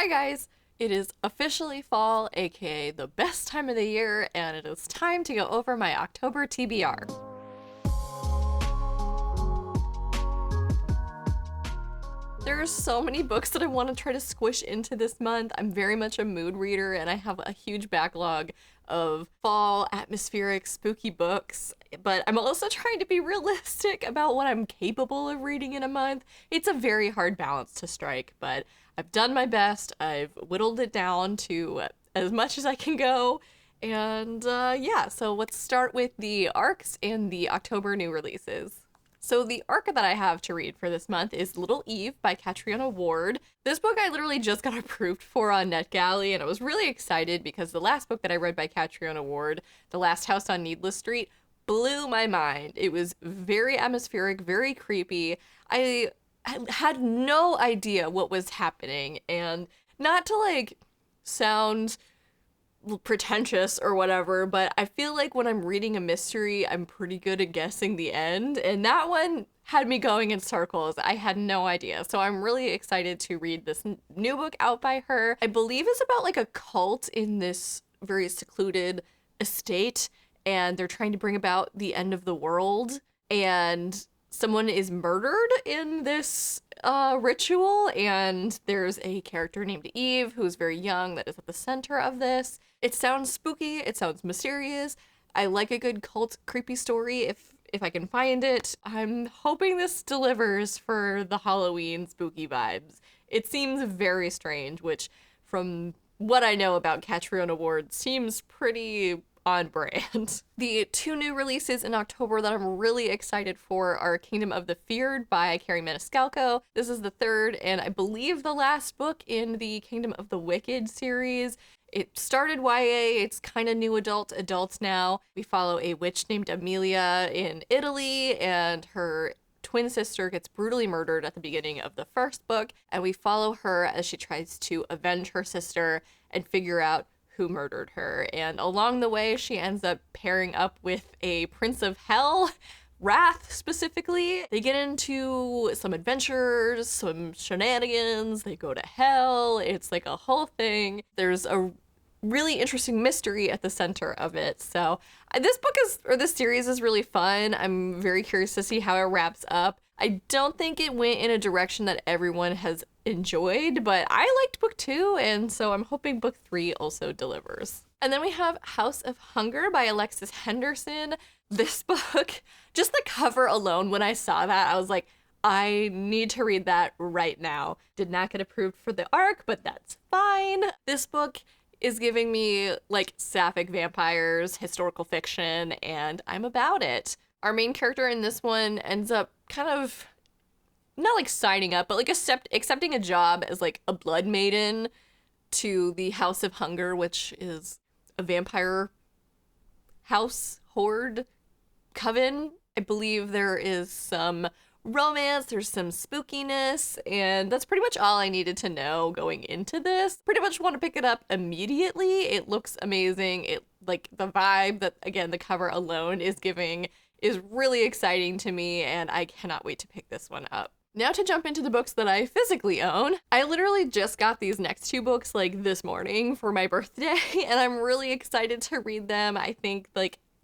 Hi guys! It is officially fall, aka the best time of the year, and it is time to go over my October TBR. There are so many books that I want to try to squish into this month. I'm very much a mood reader, and I have a huge backlog of fall, atmospheric, spooky books, but I'm also trying to be realistic about what I'm capable of reading in a month. It's a very hard balance to strike, but I've done my best. I've whittled it down to as much as I can go, and yeah, so let's start with the arcs and the October new releases. So the arc that I have to read for this month is Little Eve by Catriona Ward. This book I literally just got approved for on NetGalley, and I was really excited because the last book that I read by Catriona Ward, The Last House on Needless Street, blew my mind. It was very atmospheric, very creepy. I had no idea what was happening, and not to sound pretentious or whatever, but I feel like when I'm reading a mystery, I'm pretty good at guessing the end, and that one had me going in circles. I had no idea. So I'm really excited to read this new book out by her. I believe it's about a cult in this very secluded estate, and they're trying to bring about the end of the world, and someone is murdered in this ritual, and there's a character named Eve who's very young that is at the center of this. It sounds spooky, it sounds mysterious. I like a good cult creepy story if I can find it. I'm hoping this delivers for the Halloween spooky vibes. It seems very strange, which from what I know about Catriona Ward seems pretty on brand. The two new releases in October that I'm really excited for are Kingdom of the Feared by Carrie Maniscalco. This is the third and I believe the last book in the Kingdom of the Wicked series. It started YA, it's kind of new adults now. We follow a witch named Amelia in Italy, and her twin sister gets brutally murdered at the beginning of the first book, and we follow her as she tries to avenge her sister and figure out who murdered her. And along the way, she ends up pairing up with a prince of hell, Wrath specifically. They get into some adventures, some shenanigans, they go to hell. It's like a whole thing. There's a really interesting mystery at the center of it. So this series is really fun. I'm very curious to see how it wraps up. I don't think it went in a direction that everyone has enjoyed, but I liked book 2, and so I'm hoping book 3 also delivers. And then we have House of Hunger by Alexis Henderson. This book, just the cover alone, when I saw that, I was like, I need to read that right now. Did not get approved for the arc, but that's fine. This book is giving me sapphic vampires, historical fiction, and I'm about it. Our main character in this one ends up kind of not signing up, but accepting a job as a blood maiden to the House of Hunger, which is a vampire house horde coven. I believe there is some romance, there's some spookiness, and that's pretty much all I needed to know going into this. Pretty much want to pick it up immediately. It looks amazing. It the vibe that, again, the cover alone is giving is really exciting to me, and I cannot wait to pick this one up. Now to jump into the books that I physically own. I literally just got these next two books this morning for my birthday, and I'm really excited to read them. I think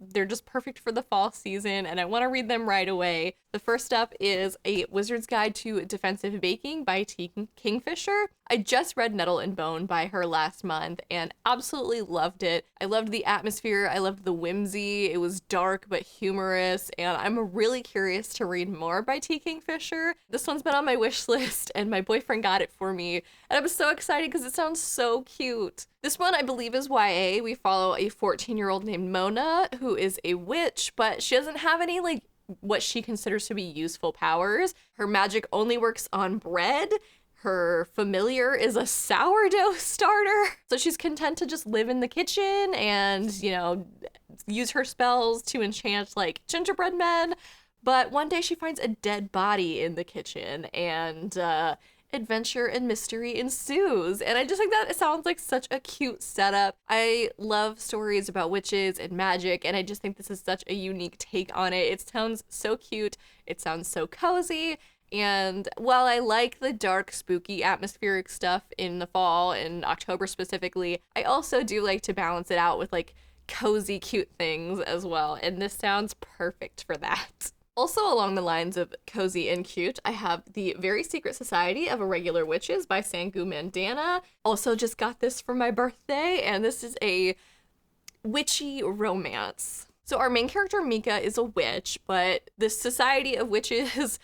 they're just perfect for the fall season, and I want to read them right away. The first up is A Wizard's Guide to Defensive Baking by T. Kingfisher. I just read Nettle and Bone by her last month and absolutely loved it. I loved the atmosphere. I loved the whimsy. It was dark but humorous, and I'm really curious to read more by T. Kingfisher. This one's been on my wish list, and my boyfriend got it for me, and I'm so excited because it sounds so cute. This one, I believe, is YA. We follow a 14-year-old named Mona who is a witch, but she doesn't have any what she considers to be useful powers. Her magic only works on bread. Her familiar is a sourdough starter. So she's content to just live in the kitchen and, use her spells to enchant gingerbread men. But one day she finds a dead body in the kitchen, and adventure and mystery ensues. And I just think that it sounds like such a cute setup. I love stories about witches and magic, and I just think this is such a unique take on it. It sounds so cute. It sounds so cozy. And while I like the dark, spooky, atmospheric stuff in the fall and October specifically, I also do like to balance it out with like cozy, cute things as well. And this sounds perfect for that. Also, along the lines of cozy and cute, I have The Very Secret Society of Irregular Witches by Sangu Mandana. Also, just got this for my birthday, and this is a witchy romance. So, our main character, Mika, is a witch, but this society of witches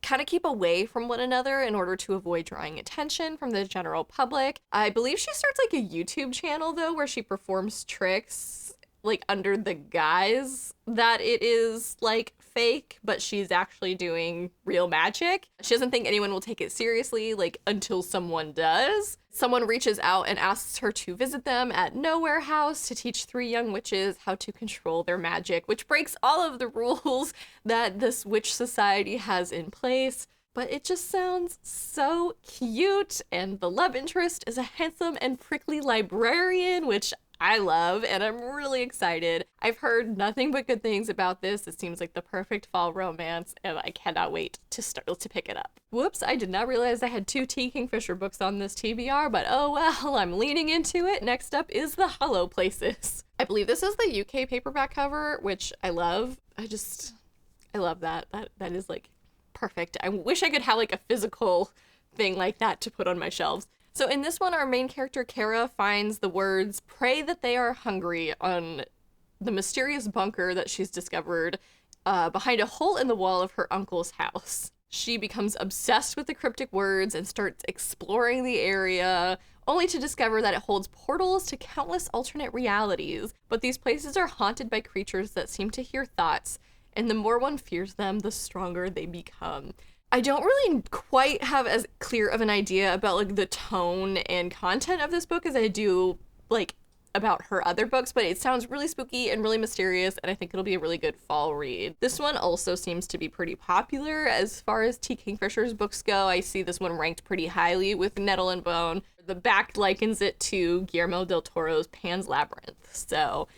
kind of keep away from one another in order to avoid drawing attention from the general public. I believe she starts like a YouTube channel, though, where she performs tricks like under the guise that it is like fake, but she's actually doing real magic. She doesn't think anyone will take it seriously, like until someone does. Someone reaches out and asks her to visit them at Nowhere House to teach 3 young witches how to control their magic, which breaks all of the rules that this witch society has in place. But it just sounds so cute, and the love interest is a handsome and prickly librarian, which I love, and I'm really excited. I've heard nothing but good things about this. It seems like the perfect fall romance, and I cannot wait to start to pick it up. Whoops, I did not realize I had 2 T. Kingfisher books on this TBR, but oh well, I'm leaning into it. Next up is The Hollow Places. I believe this is the UK paperback cover, which I love. I love that. That is like perfect. I wish I could have like a physical thing like that to put on my shelves. So in this one, our main character, Kara, finds the words, "Pray that they are hungry," on the mysterious bunker that she's discovered behind a hole in the wall of her uncle's house. She becomes obsessed with the cryptic words and starts exploring the area, only to discover that it holds portals to countless alternate realities. But these places are haunted by creatures that seem to hear thoughts, and the more one fears them, the stronger they become. I don't really quite have as clear of an idea about like the tone and content of this book as I do like about her other books, but it sounds really spooky and really mysterious, and I think it'll be a really good fall read. This one also seems to be pretty popular as far as T. Kingfisher's books go. I see this one ranked pretty highly with Nettle and Bone. The back likens it to Guillermo del Toro's Pan's Labyrinth, so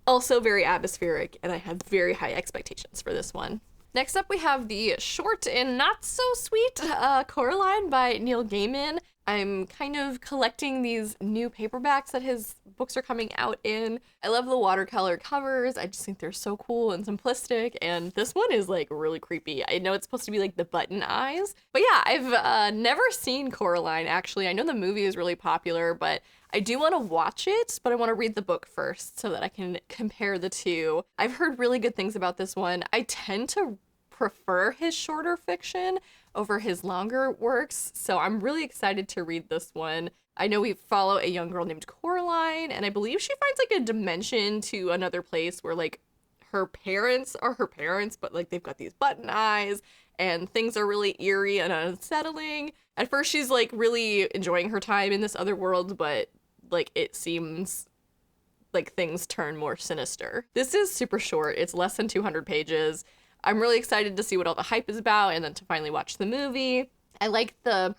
also very atmospheric, and I have very high expectations for this one. Next up, we have the short and not so sweet Coraline by Neil Gaiman. I'm kind of collecting these new paperbacks that his books are coming out in. I love the watercolor covers. I just think they're so cool and simplistic. And this one is like really creepy. I know it's supposed to be like the button eyes. But yeah, I've never seen Coraline actually. I know the movie is really popular, but I do want to watch it, but I want to read the book first so that I can compare the two. I've heard really good things about this one. I tend to prefer his shorter fiction over his longer works, so I'm really excited to read this one. I know we follow a young girl named Coraline, and I believe she finds like a dimension to another place where like her parents are her parents, but like they've got these button eyes and things are really eerie and unsettling. At first she's like really enjoying her time in this other world, but like it seems like things turn more sinister. This is super short. It's less than 200 pages. I'm really excited to see what all the hype is about and then to finally watch the movie. I like the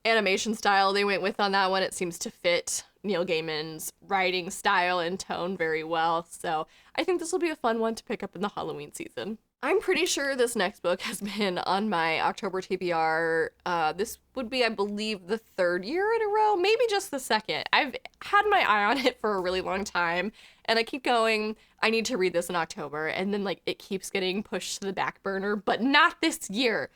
animation style they went with on that one. It seems to fit Neil Gaiman's writing style and tone very well. So I think this will be a fun one to pick up in the Halloween season. I'm pretty sure this next book has been on my October TBR. This would be, I believe, the 3rd year in a row, maybe just the 2nd. I've had my eye on it for a really long time, and I keep going, I need to read this in October, and then like it keeps getting pushed to the back burner, but not this year.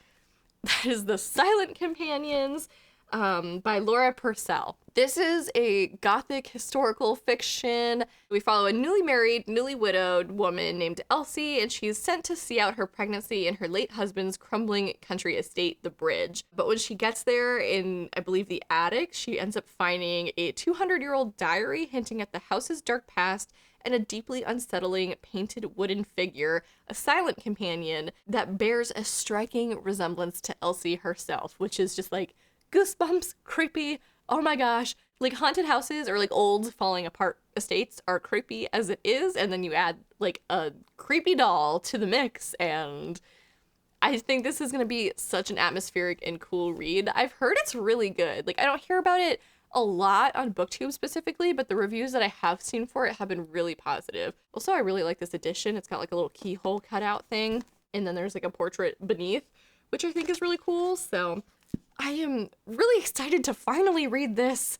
That is The Silent Companions by Laura Purcell. This is a gothic historical fiction. We follow a newly married, newly widowed woman named Elsie, and she's sent to see out her pregnancy in her late husband's crumbling country estate, The Bridge. But when she gets there in, I believe, the attic, she ends up finding a 200-year-old diary hinting at the house's dark past and a deeply unsettling painted wooden figure, a silent companion that bears a striking resemblance to Elsie herself, which is just like goosebumps, creepy. Oh my gosh. Like haunted houses or like old falling apart estates are creepy as it is, and then you add like a creepy doll to the mix, and I think this is going to be such an atmospheric and cool read. I've heard it's really good. Like I don't hear about it a lot on BookTube specifically, but the reviews that I have seen for it have been really positive. Also, I really like this edition. It's got like a little keyhole cutout thing, and then there's like a portrait beneath, which I think is really cool. So I am really excited to finally read this.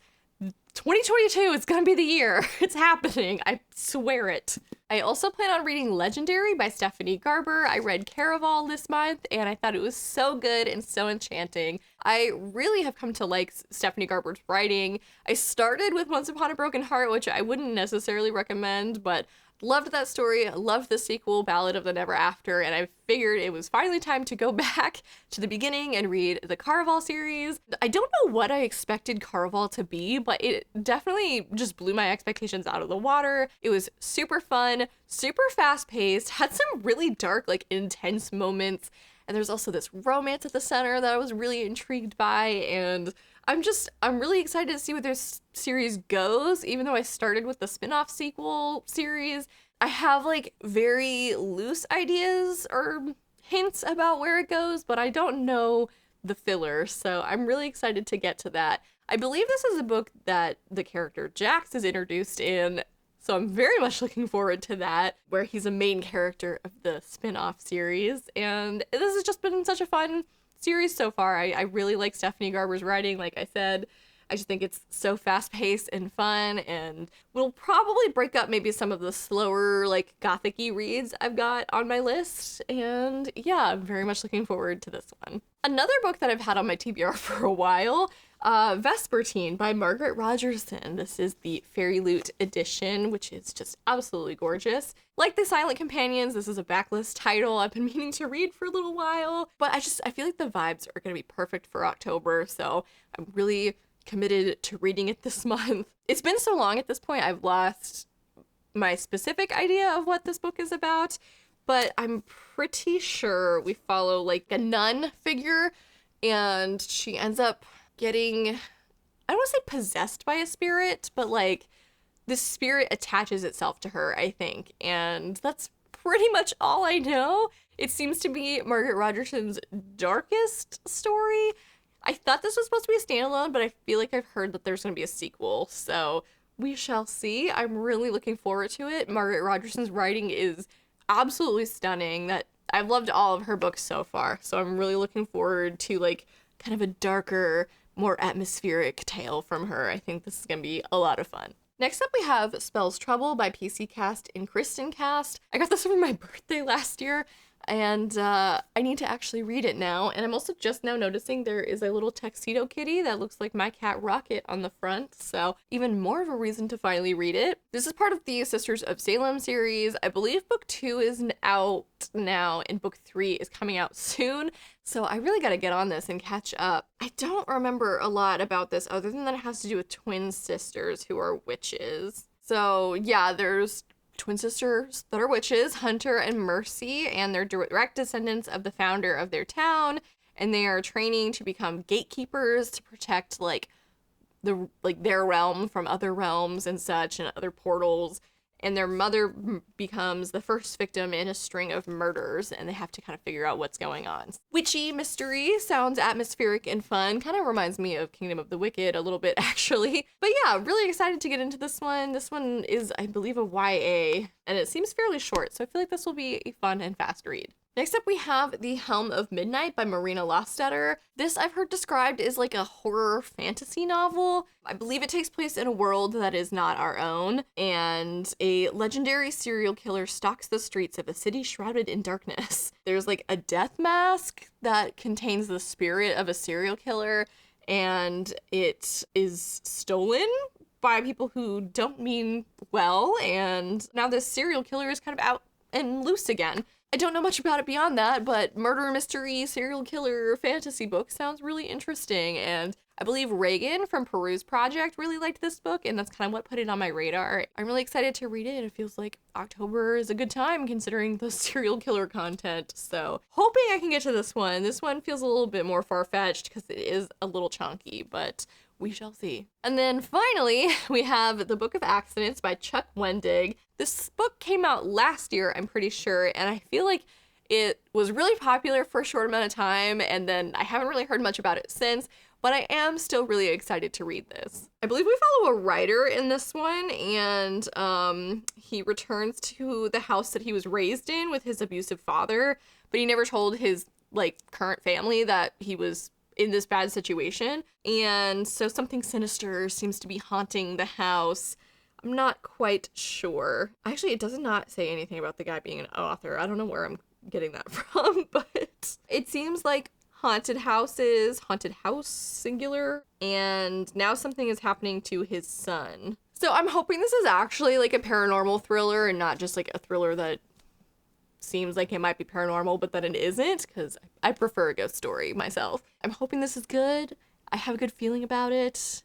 2022 is gonna be the year. It's happening. I swear it. I also plan on reading Legendary by Stephanie Garber. I read Caraval this month and I thought it was so good and so enchanting. I really have come to like Stephanie Garber's writing. I started with Once Upon a Broken Heart, which I wouldn't necessarily recommend, but loved that story, loved the sequel, Ballad of the Never After, and I figured it was finally time to go back to the beginning and read the Caraval series. I don't know what I expected Caraval to be, but it definitely just blew my expectations out of the water. It was super fun, super fast-paced, had some really dark, like, intense moments, and there's also this romance at the center that I was really intrigued by, and I'm really excited to see where this series goes, even though I started with the spin-off sequel series. I have like very loose ideas or hints about where it goes, but I don't know the filler, so I'm really excited to get to that. I believe this is a book that the character Jax is introduced in, so I'm very much looking forward to that, where he's a main character of the spin-off series, and this has just been such a fun series so far. I really like Stephanie Garber's writing, like I said. I just think it's so fast-paced and fun, and we'll probably break up maybe some of the slower, like, gothic-y reads I've got on my list, and yeah, I'm very much looking forward to this one. Another book that I've had on my TBR for a while, Vespertine by Margaret Rogerson. This is the Fairy Loot edition, which is just absolutely gorgeous. Like the Silent Companions, this is a backlist title I've been meaning to read for a little while, but I feel like the vibes are going to be perfect for October, so I'm really committed to reading it this month. It's been so long at this point, I've lost my specific idea of what this book is about, but I'm pretty sure we follow like a nun figure, and she ends up getting, I don't want to say possessed by a spirit, but like the spirit attaches itself to her, I think, and that's pretty much all I know. It seems to be Margaret Rogerson's darkest story. I thought this was supposed to be a standalone, but I feel like I've heard that there's going to be a sequel, so we shall see. I'm really looking forward to it. Margaret Rogerson's writing is absolutely stunning. That I've loved all of her books so far, so I'm really looking forward to like kind of a darker, more atmospheric tale from her. I think this is going to be a lot of fun. Next up, we have Spells Trouble by PC Cast and Kristen Cast. I got this for my birthday last year, and I need to actually read it now. And I'm also just now noticing there is a little tuxedo kitty that looks like my cat Rocket on the front, so even more of a reason to finally read it. This is part of the Sisters of Salem series. I believe book 2 is out now, and book 3 is coming out soon, so I really gotta get on this and catch up. I don't remember a lot about this other than that it has to do with twin sisters who are witches. So yeah, there's twin sisters that are witches, Hunter and Mercy, and they're direct descendants of the founder of their town, and they are training to become gatekeepers to protect their realm from other realms and such, and other portals. And their mother becomes the first victim in a string of murders, and they have to kind of figure out what's going on. Witchy mystery, sounds atmospheric and fun, kind of reminds me of Kingdom of the Wicked a little bit, actually. But yeah, really excited to get into this one. This one is, I believe, a YA, and it seems fairly short, so I feel like this will be a fun and fast read. Next up, we have The Helm of Midnight by Marina Lostetter. This I've heard described as like a horror fantasy novel. I believe it takes place in a world that is not our own, and a legendary serial killer stalks the streets of a city shrouded in darkness. There's like a death mask that contains the spirit of a serial killer, and it is stolen by people who don't mean well, and now this serial killer is kind of out and loose again. I don't know much about it beyond that, but murder mystery, serial killer, fantasy book sounds really interesting, and I believe Reagan from Peruse Project really liked this book, and that's kind of what put it on my radar. I'm really excited to read it, and it feels like October is a good time considering the serial killer content, so hoping I can get to this one. This one feels a little bit more far-fetched because it is a little chunky, but we shall see. And then finally, we have The Book of Accidents by Chuck Wendig. This book came out last year, I'm pretty sure, and I feel like it was really popular for a short amount of time, and then I haven't really heard much about it since, but I am still really excited to read this. I believe we follow a writer in this one, and he returns to the house that he was raised in with his abusive father, but he never told his like current family that he was in this bad situation. And so something sinister seems to be haunting the house. I'm not quite sure. Actually, it does not say anything about the guy being an author. I don't know where I'm getting that from, but it seems like haunted houses, haunted house singular, and now something is happening to his son. So I'm hoping this is actually like a paranormal thriller and not just like a thriller that seems like it might be paranormal, but that it isn't, because I prefer a ghost story myself. I'm hoping this is good. I have a good feeling about it.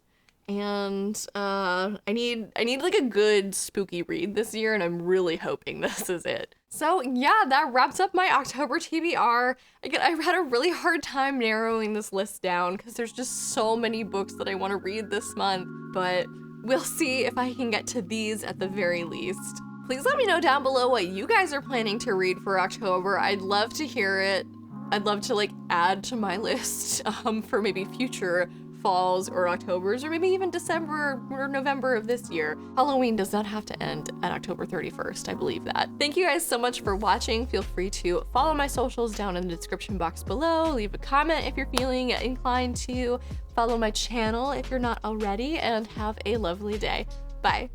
And I need like a good spooky read this year, and I'm really hoping this is it. So yeah, that wraps up my October TBR. Again, I had a really hard time narrowing this list down because there's just so many books that I want to read this month, but we'll see if I can get to these at the very least. Please let me know down below what you guys are planning to read for October. I'd love to hear it. I'd love to like add to my list for maybe future falls or Octobers, or maybe even December or November of this year. Halloween does not have to end at October 31st. I believe that. Thank you guys so much for watching. Feel free to follow my socials down in the description box below. Leave a comment if you're feeling inclined to. Follow my channel if you're not already, and have a lovely day. Bye.